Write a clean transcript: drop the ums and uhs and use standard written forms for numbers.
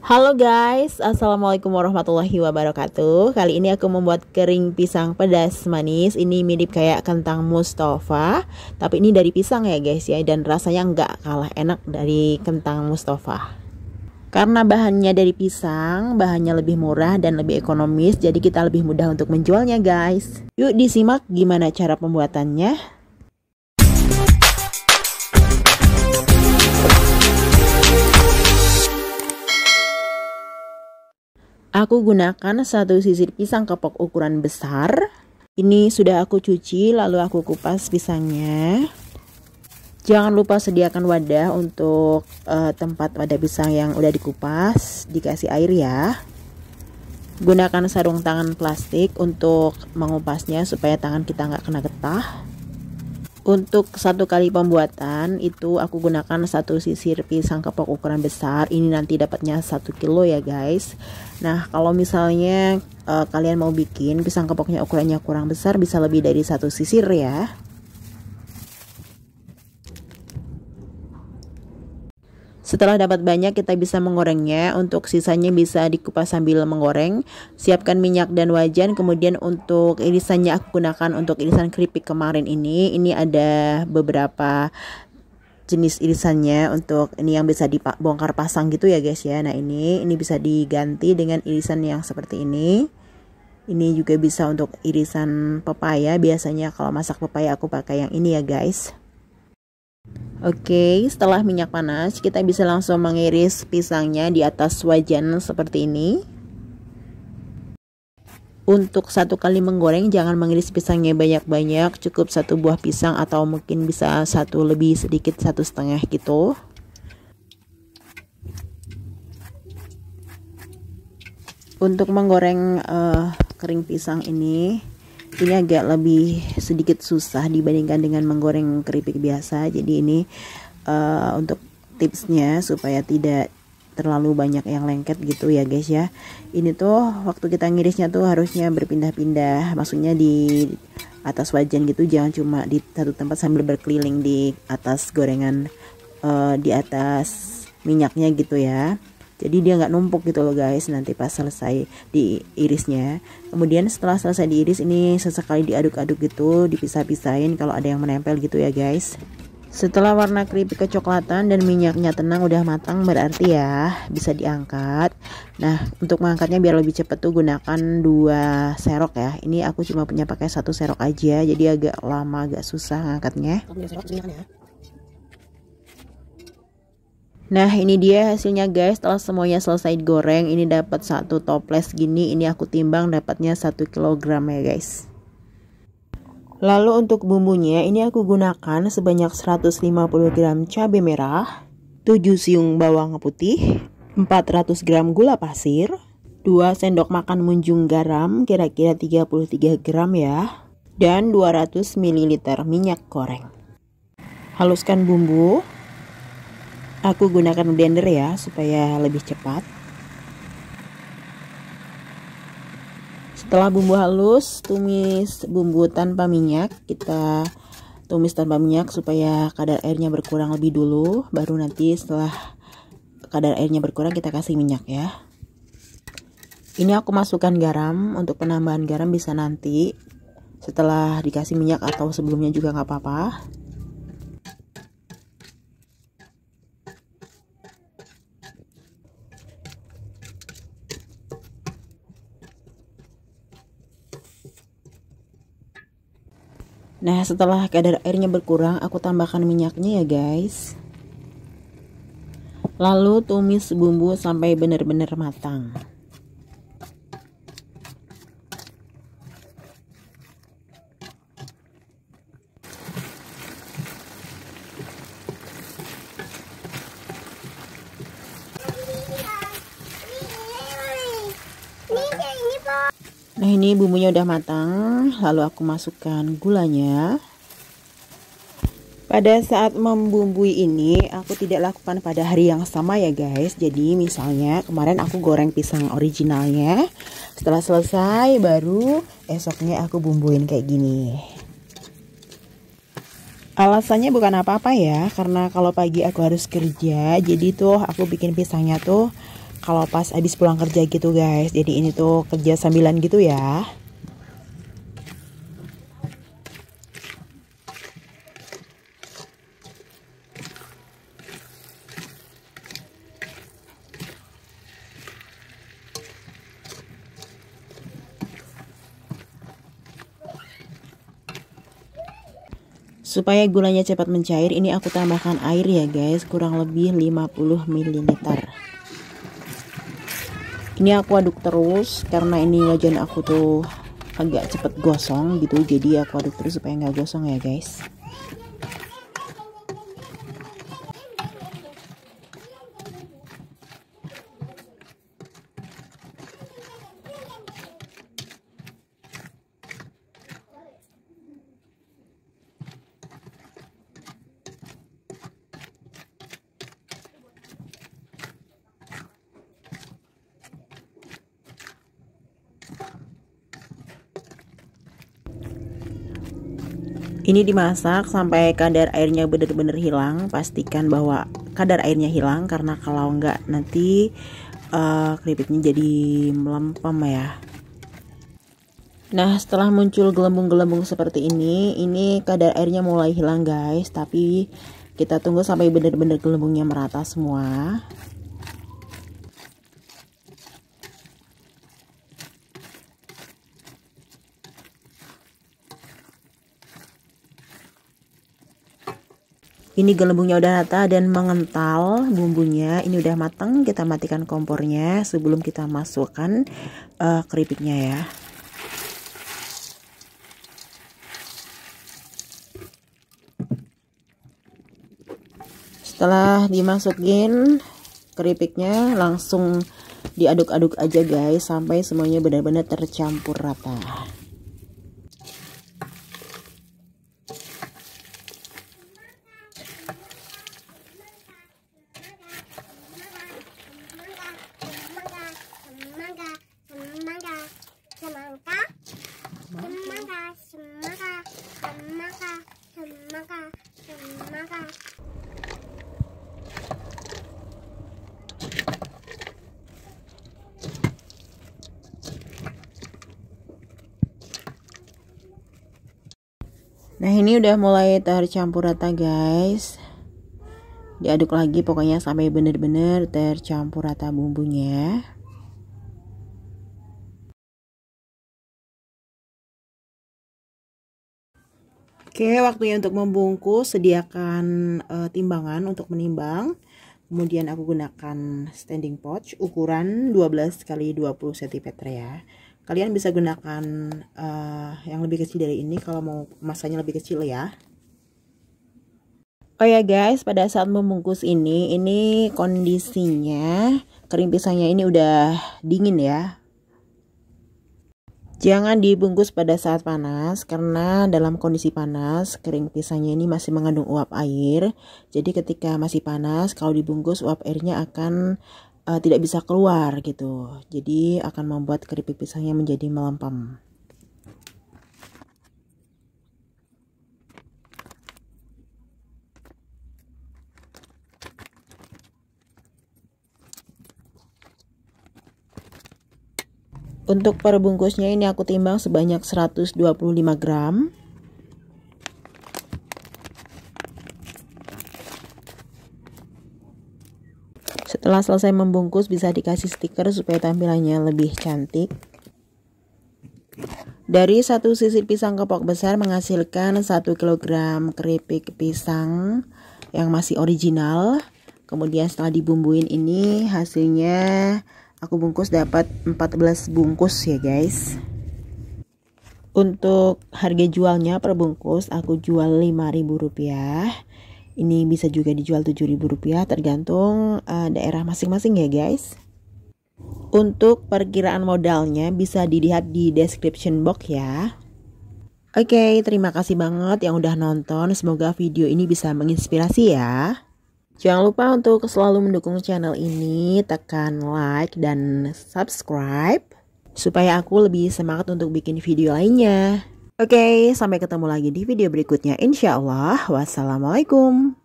Halo guys, assalamualaikum warahmatullahi wabarakatuh. Kali ini aku membuat kering pisang pedas manis. Ini mirip kayak kentang Mustafa, tapi ini dari pisang ya guys ya. Dan rasanya nggak kalah enak dari kentang Mustafa. Karena bahannya dari pisang, bahannya lebih murah dan lebih ekonomis, jadi kita lebih mudah untuk menjualnya guys. Yuk disimak gimana cara pembuatannya. Aku gunakan satu sisir pisang kepok ukuran besar. Ini sudah aku cuci, lalu aku kupas pisangnya. Jangan lupa sediakan wadah untuk tempat wadah pisang yang udah dikupas, dikasih air ya. Gunakan sarung tangan plastik untuk mengupasnya supaya tangan kita nggak kena getah. Untuk satu kali pembuatan itu aku gunakan satu sisir pisang kepok ukuran besar. Ini nanti dapatnya 1 kilo ya guys. Nah kalau misalnya kalian mau bikin pisang kepoknya ukurannya kurang besar, bisa lebih dari satu sisir ya. Setelah dapat banyak, kita bisa menggorengnya. Untuk sisanya bisa dikupas sambil menggoreng. Siapkan minyak dan wajan. Kemudian untuk irisannya aku gunakan untuk irisan keripik kemarin ini. Ini ada beberapa jenis irisannya. Untuk ini yang bisa dibongkar pasang gitu ya guys ya. Nah ini bisa diganti dengan irisan yang seperti ini. Ini juga bisa untuk irisan pepaya. Biasanya kalau masak pepaya aku pakai yang ini ya guys. Oke, setelah minyak panas, kita bisa langsung mengiris pisangnya di atas wajan seperti ini. Untuk satu kali menggoreng, jangan mengiris pisangnya banyak-banyak, cukup satu buah pisang atau mungkin bisa satu lebih sedikit, 1,5 gitu. Untuk menggoreng kering pisang ini agak lebih sedikit susah dibandingkan dengan menggoreng keripik biasa. Jadi ini untuk tipsnya supaya tidak terlalu banyak yang lengket gitu ya guys ya. Ini tuh waktu kita ngirisnya tuh harusnya berpindah-pindah, maksudnya di atas wajan gitu, jangan cuma di satu tempat sambil berkeliling di atas gorengan, di atas minyaknya gitu ya. Jadi dia nggak numpuk gitu loh guys nanti pas selesai diirisnya. Kemudian setelah selesai diiris, ini sesekali diaduk-aduk gitu, dipisah-pisahin kalau ada yang menempel gitu ya guys. Setelah warna keripik kecoklatan dan minyaknya tenang udah matang, berarti ya bisa diangkat. Nah untuk mengangkatnya biar lebih cepat tuh gunakan 2 serok ya. Ini aku cuma punya pakai 1 serok aja, jadi agak lama, agak susah ngangkatnya. Nah ini dia hasilnya guys. Setelah semuanya selesai digoreng, ini dapat 1 toples gini. Ini aku timbang dapatnya 1 kilogram ya guys. Lalu untuk bumbunya, ini aku gunakan sebanyak 150 gram cabai merah, 7 siung bawang putih, 400 gram gula pasir, 2 sendok makan munjung garam, kira-kira 33 gram ya, dan 200 ml minyak goreng. Haluskan bumbu. Aku gunakan blender ya supaya lebih cepat. Setelah bumbu halus, tumis bumbu tanpa minyak. Kita tumis tanpa minyak supaya kadar airnya berkurang lebih dulu, baru nanti setelah kadar airnya berkurang kita kasih minyak ya. Ini aku masukkan garam. Untuk penambahan garam bisa nanti setelah dikasih minyak atau sebelumnya juga nggak apa-apa. Nah setelah kadar airnya berkurang, aku tambahkan minyaknya ya guys. Lalu tumis bumbu sampai benar-benar matang. Nah ini bumbunya udah matang, lalu aku masukkan gulanya. Pada saat membumbui ini aku tidak lakukan pada hari yang sama ya guys. Jadi misalnya kemarin aku goreng pisang originalnya, setelah selesai baru esoknya aku bumbuin kayak gini. Alasannya bukan apa-apa ya, karena kalau pagi aku harus kerja, jadi tuh aku bikin pisangnya tuh kalau pas habis pulang kerja gitu guys. Jadi ini tuh kerja sambilan gitu ya. Supaya gulanya cepat mencair, ini aku tambahkan air ya guys, kurang lebih 50 ml. Ini aku aduk terus karena ini wajan aku tuh agak cepet gosong gitu, jadi aku aduk terus supaya nggak gosong ya guys. Ini dimasak sampai kadar airnya benar-benar hilang. Pastikan bahwa kadar airnya hilang, karena kalau enggak nanti keripiknya jadi melempem ya. Nah, setelah muncul gelembung-gelembung seperti ini kadar airnya mulai hilang guys. Tapi kita tunggu sampai benar-benar gelembungnya merata semua. Ini gelembungnya udah rata dan mengental bumbunya. Ini udah matang, kita matikan kompornya sebelum kita masukkan keripiknya ya. Setelah dimasukin keripiknya, langsung diaduk-aduk aja guys sampai semuanya benar-benar tercampur rata. Nah, ini udah mulai tercampur rata guys. Diaduk lagi pokoknya sampai benar-benar tercampur rata bumbunya. Oke, waktunya untuk membungkus. Sediakan timbangan untuk menimbang. Kemudian aku gunakan standing pot ukuran 12 x 20 cm ya. Kalian bisa gunakan yang lebih kecil dari ini kalau mau masanya lebih kecil ya. Oh ya guys, pada saat membungkus ini kondisinya kering pisangnya ini udah dingin ya. Jangan dibungkus pada saat panas, karena dalam kondisi panas kering pisangnya ini masih mengandung uap air. Jadi ketika masih panas, kalau dibungkus uap airnya akan tidak bisa keluar gitu. Jadi akan membuat keripik pisangnya menjadi melempem. Untuk perbungkusnya ini aku timbang sebanyak 125 gram. Setelah selesai membungkus bisa dikasih stiker supaya tampilannya lebih cantik. Dari satu sisir pisang kepok besar menghasilkan 1 kg keripik pisang yang masih original. Kemudian setelah dibumbuin ini hasilnya aku bungkus dapat 14 bungkus ya guys. Untuk harga jualnya per bungkus aku jual Rp5.000. Ini bisa juga dijual Rp7.000 tergantung daerah masing-masing ya guys. Untuk perkiraan modalnya bisa dilihat di description box ya. Oke, terima kasih banget yang udah nonton. Semoga video ini bisa menginspirasi ya. Jangan lupa untuk selalu mendukung channel ini, tekan like dan subscribe supaya aku lebih semangat untuk bikin video lainnya. Oke, sampai ketemu lagi di video berikutnya insya Allah. Wassalamualaikum.